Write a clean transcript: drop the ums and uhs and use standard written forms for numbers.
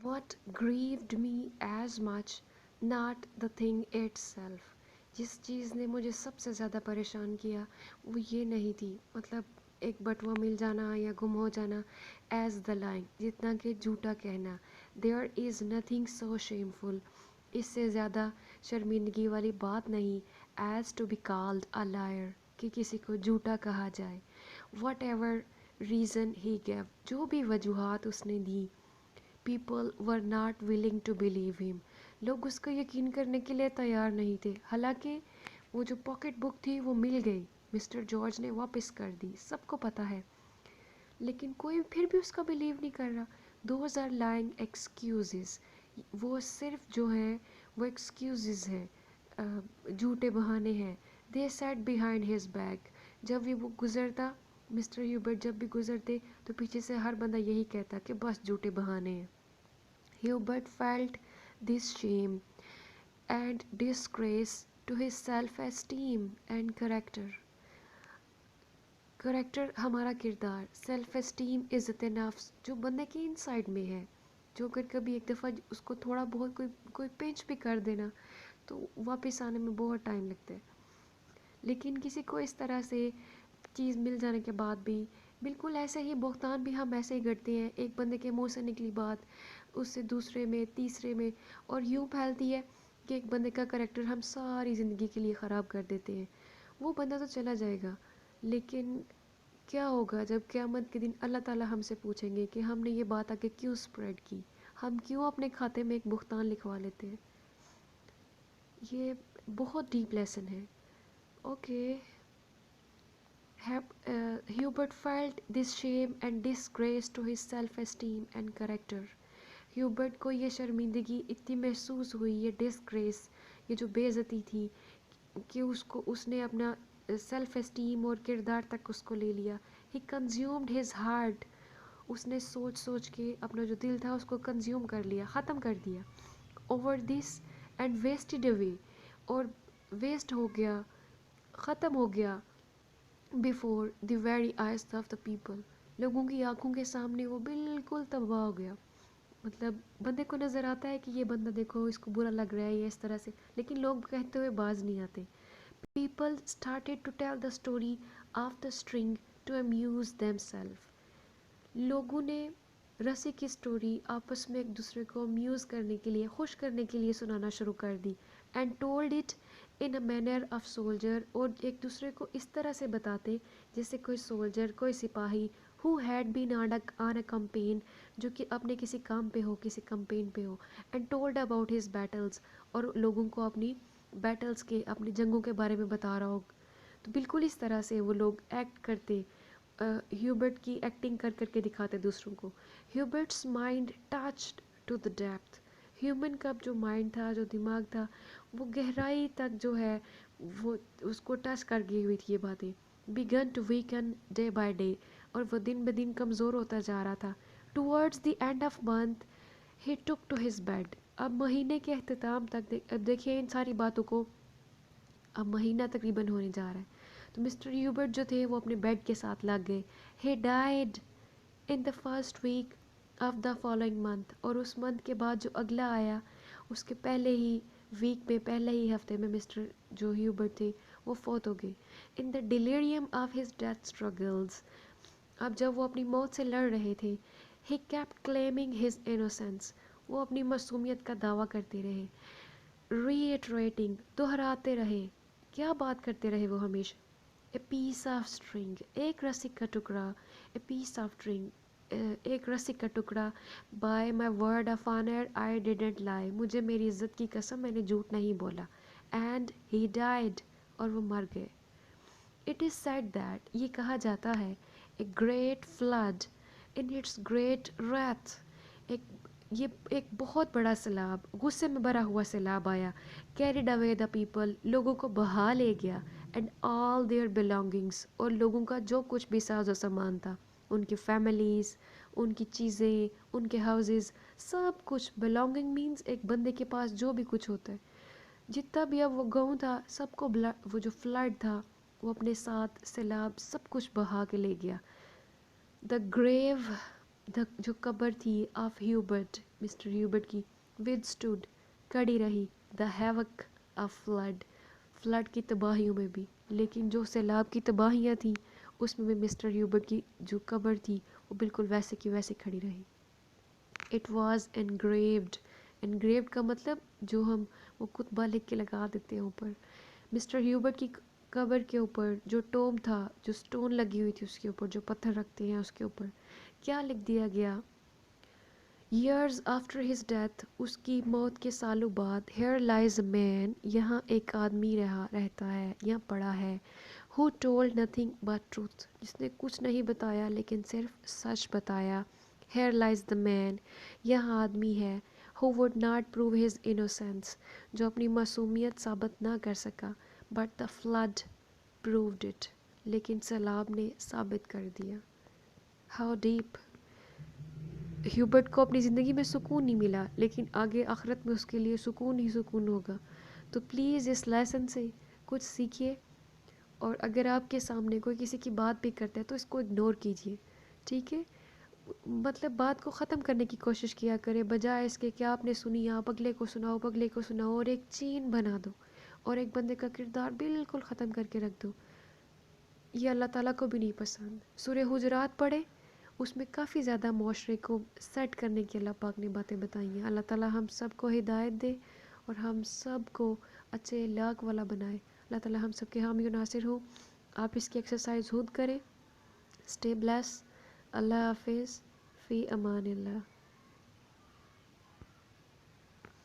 What grieved me as much, not the thing itself. जिस चीज़ ने मुझे सबसे ज़्यादा परेशान किया वो ये नहीं थी, मतलब एक बटुआ मिल जाना या गुम हो जाना, एज द लाइन, जितना कि झूठा कहना, there is nothing so shameful, इससे ज़्यादा शर्मिंदगी वाली बात नहीं, as to be called a liar, कि किसी को झूठा कहा जाए। Whatever reason he gave, जो भी वजूहात उसने दी, people were not willing to believe him, लोग उसका यकीन करने के लिए तैयार नहीं थे। हालांकि वो जो पॉकेट बुक थी वो मिल गई, मिस्टर जॉर्ज ने वापस कर दी, सबको पता है, लेकिन कोई फिर भी उसका बिलीव नहीं कर रहा। दोज आर लाइंग एक्सक्यूजेस, वो सिर्फ जो है वो एक्सक्यूजेस हैं, झूठे बहाने हैं। दे सेट बिहाइंड हिज बैक, जब भी वो गुजरता, मिस्टर ह्यूबर्ट जब भी गुजरते तो पीछे से हर बंदा यही कहता कि बस झूठे बहाने हैं। Hubert felt this shame and disgrace to his self-esteem and character. Character हमारा किरदार, सेल्फ एस्टीम, इज़्ज़त नफ्स जो बंदे के इनसाइड में है, जो अगर कभी एक दफ़ा उसको थोड़ा बहुत कोई पिंच भी कर देना तो वापस आने में बहुत टाइम लगता है। लेकिन किसी को इस तरह से चीज़ मिल जाने के बाद भी बिल्कुल ऐसे ही बहतान भी हम ऐसे ही करते हैं, एक बंदे के मुंह से निकली बात उससे दूसरे में तीसरे में और यूँ फैलती है कि एक बंदे का करैक्टर हम सारी ज़िंदगी के लिए ख़राब कर देते हैं। वो बंदा तो चला जाएगा, लेकिन क्या होगा जब क़यामत के दिन अल्लाह ताला हमसे पूछेंगे कि हमने ये बात आगे क्यों स्प्रेड की, हम क्यों अपने खाते में एक भुगतान लिखवा लेते हैं। ये बहुत डीप लेसन है। Okay, Hubert felt this shame and disgrace to his self-esteem and character. Hubert को ये शर्मिंदगी इतनी महसूस हुई, ये डिस्ग्रेस, ये जो बेइज्जती थी कि उसने अपना सेल्फ एस्टीम और किरदार तक उसको ले लिया। ही कंज्यूम्ड हिज हार्ट, उसने सोच सोच के अपना जो दिल था उसको कंज्यूम कर लिया, ख़त्म कर दिया। Over this and wasted away, और वेस्ट हो गया, ख़त्म हो गया। Before the very eyes of the people, लोगों की आंखों के सामने वो बिल्कुल तबाह हो गया। मतलब बंदे को नज़र आता है कि ये बंदा देखो इसको बुरा लग रहा है ये इस तरह से, लेकिन लोग कहते हुए बाज नहीं आते। People started to tell the story of the string to amuse themselves, लोगों ने रस्सी की स्टोरी आपस में एक दूसरे को अम्यूज़ करने के लिए, खुश करने के लिए सुनाना शुरू कर दी। And told it in a manner of soldier, और एक दूसरे को इस तरह से बताते जैसे कोई सोल्जर, कोई सिपाही, who had been on a campaign, जो कि अपने किसी काम पे हो, किसी कैंपेन पे हो। And told about his battles, और लोगों को अपनी बैटल्स के, अपनी जंगों के बारे में बता रहा हो। तो बिल्कुल इस तरह से वो लोग एक्ट करते, ह्यूबर्ट की एक्टिंग कर करके दिखाते दूसरों को। Hubert's mind touched to the depth, human का जो माइंड था, जो दिमाग था, वो गहराई तक जो है वो उसको टच कर गई हुई थी ये बातें। Began to weaken day by day, और वो दिन ब दिन कमज़ोर होता जा रहा था। Towards the end of month he took to his bed, अब महीने के अख्ताम तक अब देखिए इन सारी बातों को, अब महीना तकरीबन होने जा रहा है, तो मिस्टर ह्यूबर्ट जो थे वो अपने बेड के साथ लग गए। He died in the first week of the following month, और उस मंथ के बाद जो अगला आया उसके पहले ही वीक में, पहले ही हफ्ते में मिस्टर जो ह्यूबर्ट थे वो फौत हो गए। In the delirium of his death struggles, अब जब वो अपनी मौत से लड़ रहे थे, he kept claiming his innocence, वो अपनी मासूमियत का दावा करते रहे। रीइटरेटिंग, दोहराते रहे, क्या बात करते रहे वो हमेशा। ए पीस ऑफ स्ट्रिंग, एक रस्सी का टुकड़ा, ए पीस ऑफ स्ट्रिंग, एक रस्सी का टुकड़ा। By my word of honour I didn't lie, मुझे मेरी इज्जत की कसम मैंने झूठ नहीं बोला। एंड ही डाइड, और वो मर गए। इट इज़ सेड दैट, ये कहा जाता है, a great flood in its great wrath, ये एक बहुत बड़ा सैलाब, गुस्से में भरा हुआ सैलाब आया। कैरिड अवे द पीपल, लोगों को बहा ले गया। एंड ऑल देयर बिलोंगिंग्स, और लोगों का जो कुछ भी साजो सामान था, उनकी फैमिलीज़, उनकी चीज़ें, उनके हाउसेस, सब कुछ। बिलोंगिंग मीन्स एक बंदे के पास जो भी कुछ होता है, जितना भी अब वो गाँव था सबको, वो जो फ्लड था वो अपने साथ सैलाब सब कुछ बहा के ले गया। द ग्रेव جو قبر تھی آف ہیوبرٹ مسٹر ہیوبرٹ کی ود اسٹوڈ کڑی رہی دا ہیوک آف فلڈ کی تباہیوں میں بھی، لیکن جو سیلاب کی تباہیاں تھیں اس میں بھی مسٹر ہیوبرٹ کی جو قبر تھی وہ بالکل ویسے کی ویسے کھڑی رہی. اٹ واز انگریوڈ کا مطلب جو ہم وہ کتبہ لکھ کے لگا دیتے ہیں اوپر. مسٹر ہیوبرٹ کی قبر کے اوپر جو ٹوم تھا، جو سٹون لگی ہوئی تھی اس کے اوپر، جو پتھر رکھتے ہیں اس کے اوپر، کیا لکھ دیا گیا؟ ایئرز آفٹر ہز ڈیتھ، اس کی موت کے سالوں بعد، ہیئر لائز اے مین، یہاں ایک آدمی رہتا ہے یا پڑا ہے، ہو ٹولڈ نتھنگ بٹ ٹروتھ، جس نے کچھ نہیں بتایا لیکن صرف سچ بتایا. ہیئر لائز دا مین، یہاں آدمی ہے، who would not prove his innocence, جو اپنی معصومیت ثابت نہ کر سکا، but the flood proved it, لیکن سیلاب نے ثابت کر دیا. How deep. ہیوبرٹ کو اپنی زندگی میں سکون نہیں ملا، لیکن آگے آخرت میں اس کے لیے سکون ہی سکون ہوگا. تو پلیز اس لیسن سے کچھ سیکھیے، اور اگر آپ کے سامنے کوئی کسی کی بات بھی کرتا ہے تو اس کو اگنور کیجیے، ٹھیک ہے؟ مطلب بات کو ختم کرنے کی کوشش کیا کرے، بجائے اس کے کہ آپ نے سنی آپ اگلے کو سناؤ اور ایک چین بنا دو اور ایک بندے کا کردار بالکل ختم کر کے رکھ دو. یہ اللہ تعالیٰ کو بھی نہیں پسند. سورہ حجرات پڑھے، اس میں کافی زیادہ معاشرے کو سیٹ کرنے کی اللہ پاک نے باتیں بتائی ہیں. اللہ تعالیٰ ہم سب کو ہدایت دے اور ہم سب کو اچھے اخلاق والا بنائے. اللہ تعالیٰ ہم سب کے حامی و ناصر ہو. آپ اس کی ایکسرسائز خود کریں. Stay bless. اللہ حافظ. فی امان اللہ.